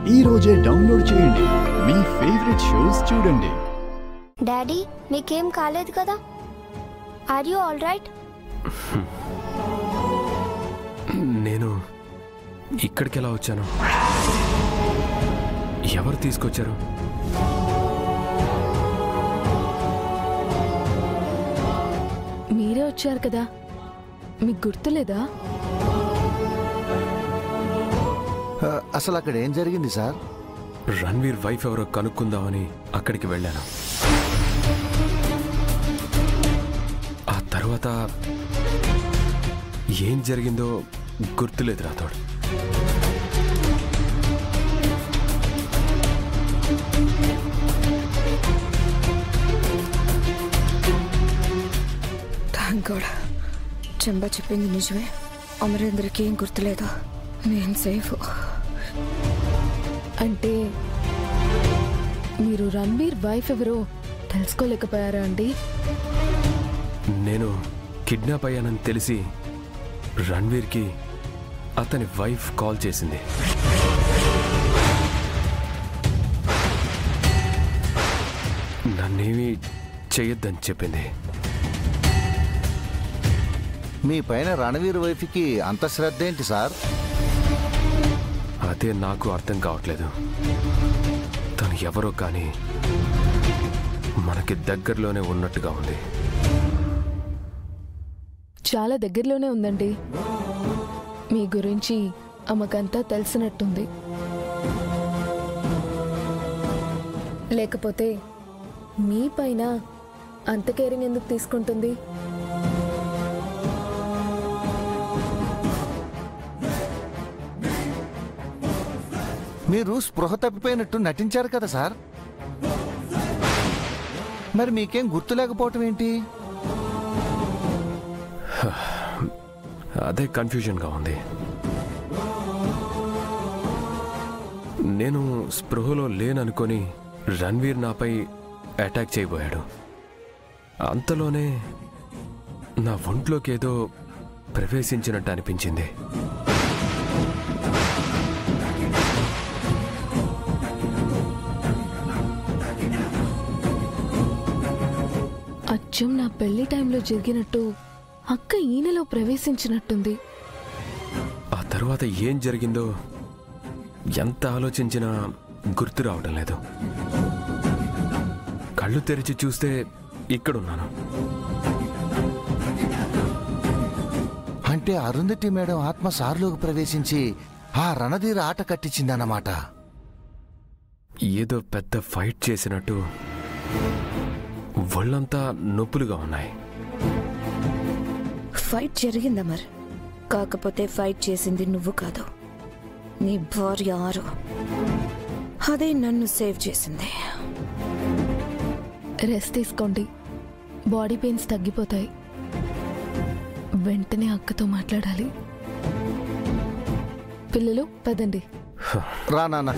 ఈ రోజే డౌన్లోడ్ చేయండి. మీ ఫేవరెట్ షోస్ చూడండి. డాడీ, మీకేం కాలేదు కదా? Are you all right? నేను ఇక్కడికి ఎలా వచ్చాను? ఎవరు తీసుకొచ్చారు? మీరే వచ్చారు కదా, మీకు గుర్తులేదా? అసలు అక్కడ ఏం జరిగింది సార్? రణ్వీర్ వైఫ్ ఎవరో కనుక్కుందామని అక్కడికి వెళ్ళాను. ఆ తర్వాత ఏం జరిగిందో గుర్తులేదు రాథోడ్. థాంక్ గాడ్, చెంబా చెప్పింది నిజమే. అమరేంద్రకి ఏం గుర్తులేదు, నేను సేఫ్. అంటే మీరు రణ్వీర్ వైఫ్ ఎవరో తెలుసుకోలేకపోయారా అండి? నేను కిడ్నాప్ అయ్యానని తెలిసి రణ్వీర్కి అతని వైఫ్ కాల్ చేసింది. నన్నేమీ చెయ్యొద్దని చెప్పింది. మీ పైన రణవీర్ వైఫ్కి అంత శ్రద్ధ ఏంటి సార్? అదే నాకు అర్థం కావట్లేదు. తను ఎవరో కానీ మనకి దగ్గరలోనే ఉన్నట్టుగా ఉంది. చాలా దగ్గరలోనే ఉందండి. మీ గురించి ఆమెకంతా తెలిసినట్టుంది. లేకపోతే మీ పైన అంత కేరింగ్ ఎందుకు తీసుకుంటుంది? మీరు స్పృహ తప్పిపోయినట్టు నటించారు కదా సార్, మరి మీకేం గుర్తు లేకపోవటం ఏంటి? అదే కన్ఫ్యూజన్గా ఉంది. నేను స్పృహలో లేననుకొని రణ్వీర్ నాపై అటాక్ చేయబోయాడు. అంతలోనే నా ఒంట్లోకి ఏదో ప్రవేశించినట్టు అనిపించింది. అచ్చం నా పెళ్లి టైంలో జరిగినట్టు అక్క ఈయనలో ప్రవేశించినట్టుంది. ఆ తర్వాత ఏం జరిగిందో ఎంత ఆలోచించినా గుర్తు రావడం లేదు. కళ్ళు తెరిచి చూస్తే ఇక్కడున్నాను. అంటే అరుంధతి మేడం ఆత్మ సార్లోకి ప్రవేశించి ఆ రణధీర ఆట కట్టించిందన్నమాట. ఏదో పెద్ద ఫైట్ చేసినట్టు ఒళ్ళంతా నొప్పులుగా ఉన్నాయి. ఫైట్ జరిగిందా మరి? కాకపోతే ఫైట్ చేసింది నువ్వు కాదు, నీ భార్య ఆరు. అదే నన్ను సేవ్ చేసింది. రెస్ట్ తీసుకోండి, బాడీ పెయిన్స్ తగ్గిపోతాయి. వెంటనే అక్కతో మాట్లాడాలి. పిల్లలు పదండి. రా నాన్న.